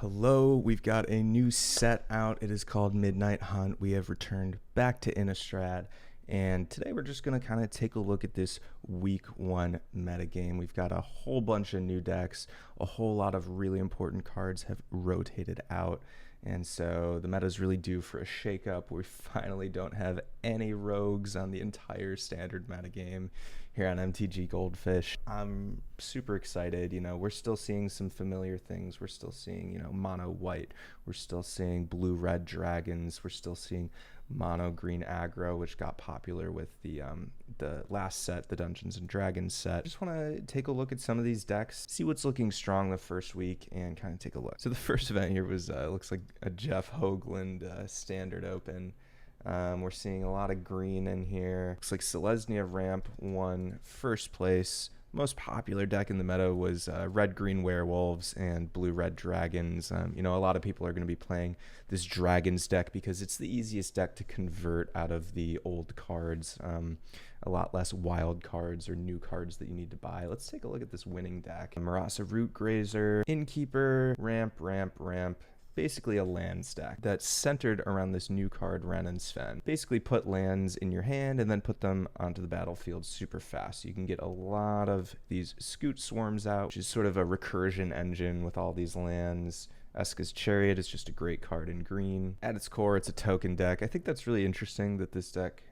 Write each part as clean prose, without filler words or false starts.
Hello, we've got a new set out. It is called Midnight Hunt. We have returned back to Innistrad, and today we're just going to kind of take a look at this week one metagame. We've got a whole bunch of new decks, a whole lot of really important cards have rotated out, and so the meta is really due for a shakeup. We finally don't have any rogues on the entire standard metagame here on MTG Goldfish. I'm super excited. We're still seeing some familiar things. We're still seeing, mono white. We're still seeing blue red dragons. We're still seeing mono green aggro, which got popular with the last set, the Dungeons and Dragons set. I just want to take a look at some of these decks, see what's looking strong the first week, and kind of take a look. So the first event here was looks like a Jeff Hoagland standard open. We're seeing a lot of green in here. Looks like Selesnya Ramp won first place. Most popular deck in the meta was red-green werewolves and blue-red dragons. A lot of people are going to be playing this dragons deck because it's the easiest deck to convert out of the old cards. A lot less wild cards or new cards that you need to buy. Let's take a look at this winning deck. Marasa Root Grazer, Innkeeper, Ramp, basically a land stack that's centered around this new card, Ren and Sven. Basically put lands in your hand and then put them onto the battlefield super fast. So you can get a lot of these Scoot Swarms out, which is sort of a recursion engine with all these lands. Eska's Chariot is just a great card in green. At its core, it's a token deck. I think that's really interesting that this deck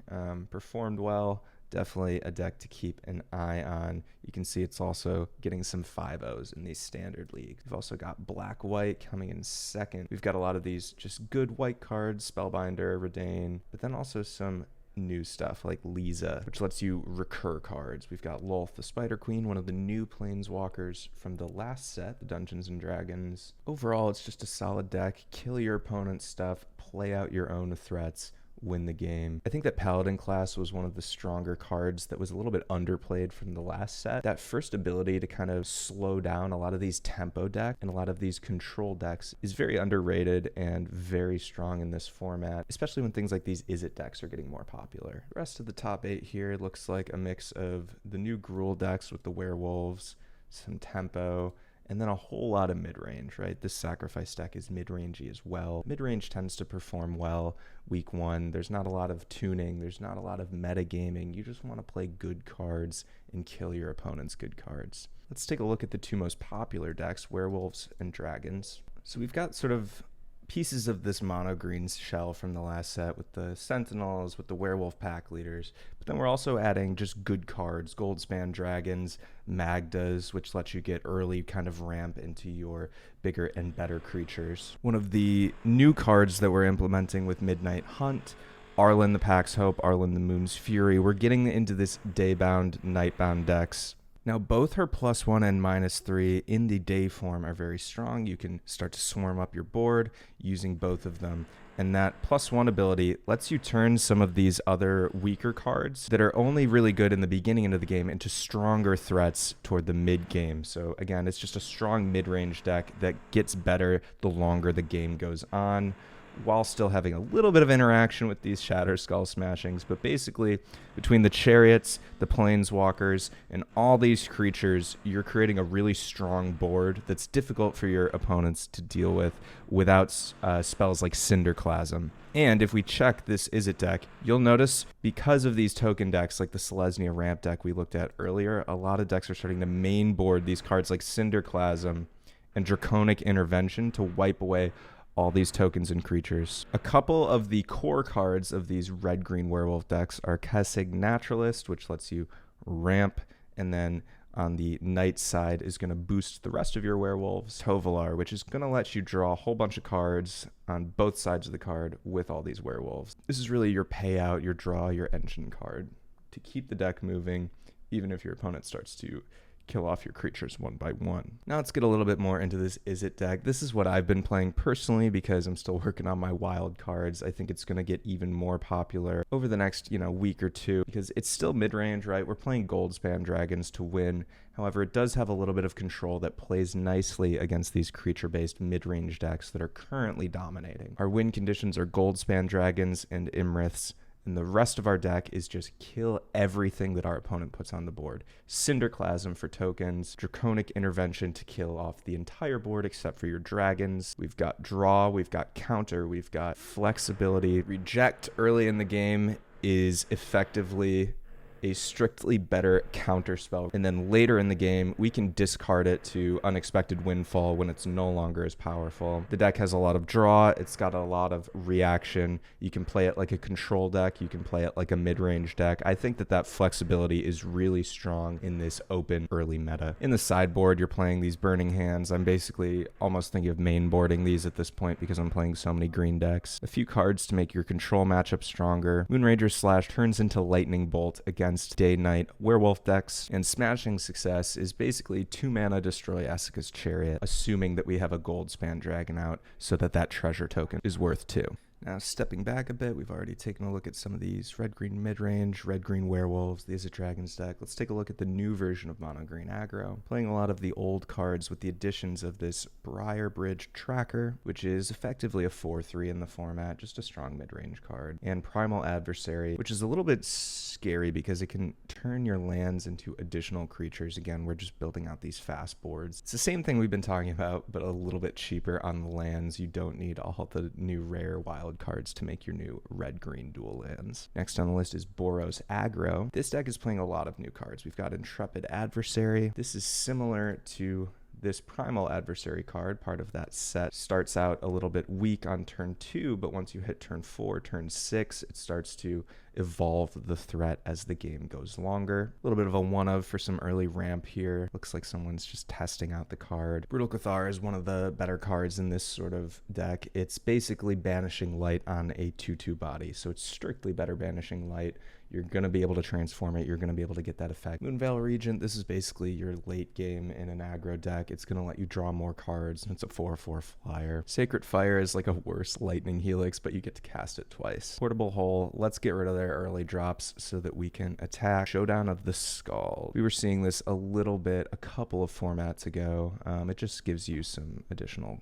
performed well. Definitely a deck to keep an eye on. You can see it's also getting some 5-0s in these standard leagues. We've also got black-white coming in second. We've got a lot of these just good white cards, Spellbinder, Redain, but then also some new stuff like Lisa, which lets you recur cards. We've got Lolth, the Spider Queen, one of the new planeswalkers from the last set, the Dungeons and Dragons. Overall, it's just a solid deck. Kill your opponent's stuff, play out your own threats, win the game. I think that Paladin class was one of the stronger cards that was a little bit underplayed from the last set. That first ability to kind of slow down a lot of these tempo decks and a lot of these control decks is very underrated and very strong in this format, especially when things like these Izzet decks are getting more popular. The rest of the top 8 here looks like a mix of the new Gruul decks with the werewolves, some tempo, and then a whole lot of mid-range, right? This sacrifice deck is mid-rangey as well. Mid-range tends to perform well week one. There's not a lot of tuning. There's not a lot of metagaming. You just want to play good cards and kill your opponent's good cards. Let's take a look at the two most popular decks, werewolves and dragons. So we've got sort of pieces of this mono green shell from the last set with the sentinels, with the werewolf pack leaders, but then we're also adding just good cards, Goldspan dragons, Magdas, which lets you get early kind of ramp into your bigger and better creatures. One of the new cards that we're implementing with Midnight Hunt, Arlen the Pack's Hope, Arlen the Moon's Fury. We're getting into this Daybound, Nightbound decks. Now, both her +1 and -3 in the day form are very strong. You can start to swarm up your board using both of them. And that +1 ability lets you turn some of these other weaker cards that are only really good in the beginning of the game into stronger threats toward the mid game. So again, it's just a strong mid-range deck that gets better the longer the game goes on, while still having a little bit of interaction with these Shatter Skull Smashings. But basically, between the chariots, the planeswalkers, and all these creatures, you're creating a really strong board that's difficult for your opponents to deal with without spells like Cinderclasm. And if we check this Izzet deck, you'll notice because of these token decks like the Selesnya Ramp deck we looked at earlier, a lot of decks are starting to main board these cards like Cinderclasm and Draconic Intervention to wipe away all these tokens and creatures. A couple of the core cards of these red-green werewolf decks are Kessig Naturalist, which lets you ramp, and then on the night side is going to boost the rest of your werewolves. Tovolar, which is going to let you draw a whole bunch of cards on both sides of the card with all these werewolves. This is really your payout, your draw, your engine card to keep the deck moving, even if your opponent starts to kill off your creatures one by one. Now let's get a little bit more into this Izzet deck. This is what I've been playing personally because I'm still working on my wild cards. I think it's going to get even more popular over the next, week or two because it's still mid-range, right? We're playing Goldspan dragons to win. However, it does have a little bit of control that plays nicely against these creature-based mid-range decks that are currently dominating. Our win conditions are Goldspan dragons and Imriths, And the rest of our deck is just kill everything that our opponent puts on the board. Cinderclasm for tokens, Draconic Intervention to kill off the entire board except for your dragons. We've got draw, we've got counter, we've got flexibility. Reject early in the game is effectively a strictly better counter spell. And then later in the game, we can discard it to Unexpected Windfall when it's no longer as powerful. The deck has a lot of draw. It's got a lot of reaction. You can play it like a control deck. You can play it like a mid-range deck. I think that flexibility is really strong in this open early meta. In the sideboard, you're playing these burning hands. I'm basically almost thinking of main boarding these at this point because I'm playing so many green decks. A few cards to make your control matchup stronger. Moonrager Slash turns into Lightning Bolt against day-night werewolf decks, and Smashing Success is basically 2 mana destroy Essica's Chariot, assuming that we have a Goldspan Dragon out so that treasure token is worth 2. Now, stepping back a bit, we've already taken a look at some of these red-green mid-range, red-green werewolves, the Izzet Dragons deck. Let's take a look at the new version of mono-green aggro. Playing a lot of the old cards with the additions of this Briar Bridge Tracker, which is effectively a 4/3 in the format, just a strong mid-range card. And Primal Adversary, which is a little bit scary because it can turn your lands into additional creatures. Again, we're just building out these fast boards. It's the same thing we've been talking about, but a little bit cheaper on the lands. You don't need all the new rare wild cards to make your new red-green dual lands. Next on the list is Boros Aggro. This deck is playing a lot of new cards. We've got Intrepid Adversary. This is similar to this Primal Adversary card, part of that set. Starts out a little bit weak on turn 2, but once you hit turn 4, turn 6, it starts to evolve the threat as the game goes longer. A little bit of a one-of for some early ramp here. Looks like someone's just testing out the card. Brutal Cathar is one of the better cards in this sort of deck. It's basically banishing light on a 2/2 body, so it's strictly better banishing light. You're going to be able to transform it. You're going to be able to get that effect. Moonveil Regent, this is basically your late game in an aggro deck. It's going to let you draw more cards, and it's a 4/4 flyer. Sacred Fire is like a worse Lightning Helix, but you get to cast it twice. Portable Hole, let's get rid of their early drops so that we can attack. Showdown of the Skull. We were seeing this a little bit a couple of formats ago. It just gives you some additional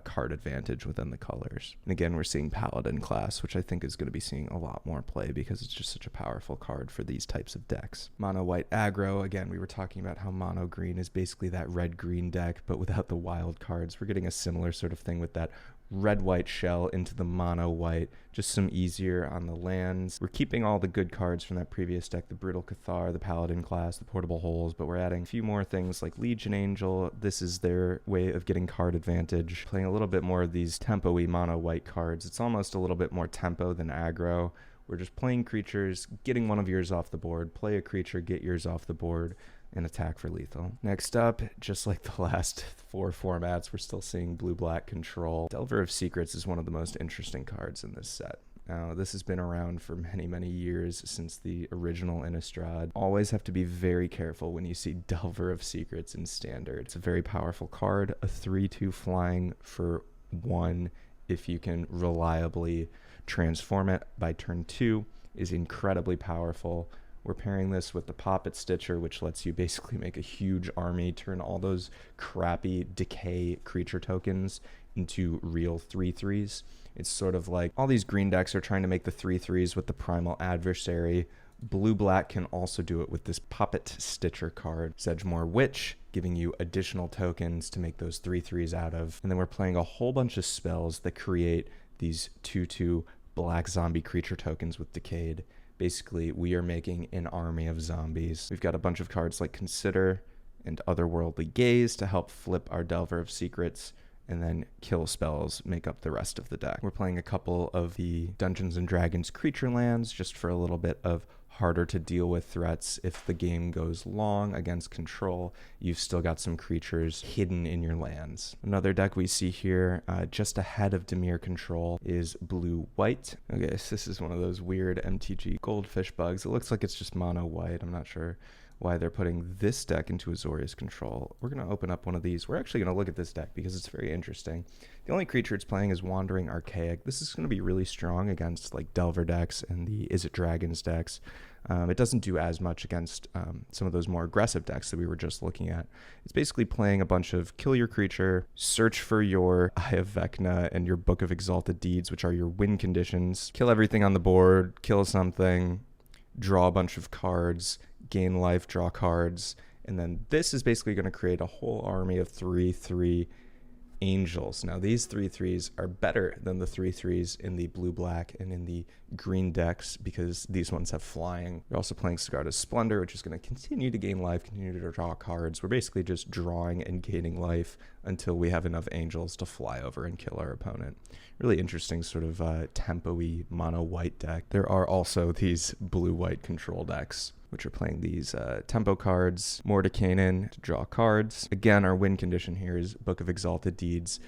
card advantage within the colors. And again, we're seeing Paladin class, which I think is going to be seeing a lot more play because it's just such a powerful card for these types of decks. Mono white aggro, again, we were talking about how mono green is basically that red-green deck, but without the wild cards. We're getting a similar sort of thing with that red-white shell into the mono-white, just some easier on the lands. We're keeping all the good cards from that previous deck, the Brutal Cathar, the Paladin class, the Portable Holes, but we're adding a few more things like Legion Angel. This is their way of getting card advantage. Playing a little bit more of these tempo-y mono-white cards. It's almost a little bit more tempo than aggro. We're just playing creatures, getting one of yours off the board, play a creature, get yours off the board, and attack for lethal. Next up, just like the last 4 formats, we're still seeing blue-black control. Delver of Secrets is one of the most interesting cards in this set. Now, this has been around for many, many years since the original Innistrad. Always have to be very careful when you see Delver of Secrets in Standard. It's a very powerful card, a 3/2 flying for 1 if you can reliably transform it by turn 2 is incredibly powerful. We're pairing this with the Poppet Stitcher, which lets you basically make a huge army, turn all those crappy decay creature tokens into real 3/3s. It's sort of like all these green decks are trying to make the 3/3s with the Primal Adversary. Blue-black can also do it with this Poppet Stitcher card. Sedgemoor Witch, giving you additional tokens to make those 3/3s out of. And then we're playing a whole bunch of spells that create these 2/2 black zombie creature tokens with Decayed. Basically, we are making an army of zombies. We've got a bunch of cards like Consider and Otherworldly Gaze to help flip our Delver of Secrets, and then kill spells make up the rest of the deck. We're playing a couple of the Dungeons & Dragons creature lands just for a little bit of harder to deal with threats. If the game goes long against control, you've still got some creatures hidden in your lands. Another deck we see here just ahead of Dimir control is blue-white. Okay, so this is one of those weird MTG goldfish bugs. It looks like it's just mono-white. I'm not sure why they're putting this deck into Azorius control. We're going to open up one of these. We're actually going to look at this deck because it's very interesting. The only creature it's playing is Wandering Archaic. This is going to be really strong against like Delver decks and the Is It Dragons decks. It doesn't do as much against some of those more aggressive decks that we were just looking at. It's basically playing a bunch of kill your creature, search for your Eye of Vecna and your Book of Exalted Deeds, which are your win conditions, kill everything on the board, kill something, draw a bunch of cards, gain life, draw cards, and then this is basically going to create a whole army of 3/3 angels. Now these 3/3s are better than the 3/3s in the blue-black and in the green decks because these ones have flying. You're also playing Sigarda's Splendor, which is going to continue to gain life, continue to draw cards. We're basically just drawing and gaining life until we have enough angels to fly over and kill our opponent. Really interesting sort of tempo-y mono-white deck. There are also these blue-white control decks, which are playing these tempo cards, Mordekainen to draw cards. Again, our win condition here is Book of Exalted Deeds,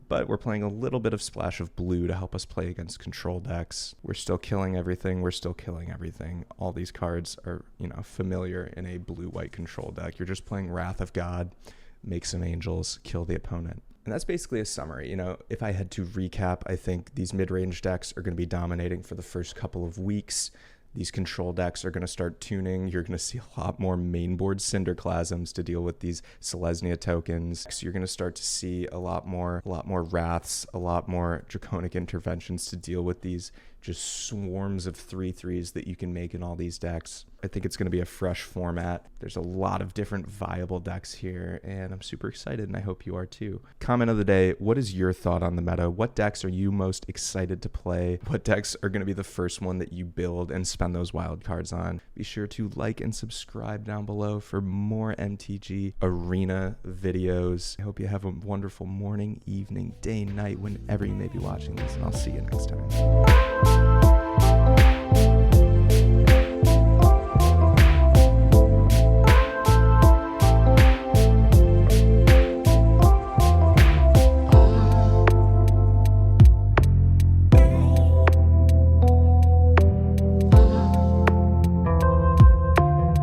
but we're playing a little bit of Splash of Blue to help us play against control decks. We're still killing everything. We're still killing everything. All these cards are, familiar in a blue-white control deck. You're just playing Wrath of God, make some angels, kill the opponent. And that's basically a summary. If I had to recap, I think these mid-range decks are going to be dominating for the first couple of weeks. These control decks are going to start tuning. You're going to see a lot more mainboard Cinderclasms to deal with these Selesnya tokens. So you're going to start to see a lot more Wraths, a lot more Draconic Interventions to deal with these just swarms of 3/3s that you can make in all these decks. I think it's going to be a fresh format. There's a lot of different viable decks here, and I'm super excited, and I hope you are too. Comment of the day, what is your thought on the meta? What decks are you most excited to play? What decks are going to be the first one that you build and spend those wild cards on? Be sure to like and subscribe down below for more MTG Arena videos. I hope you have a wonderful morning, evening, day, night, whenever you may be watching this, and I'll see you next time.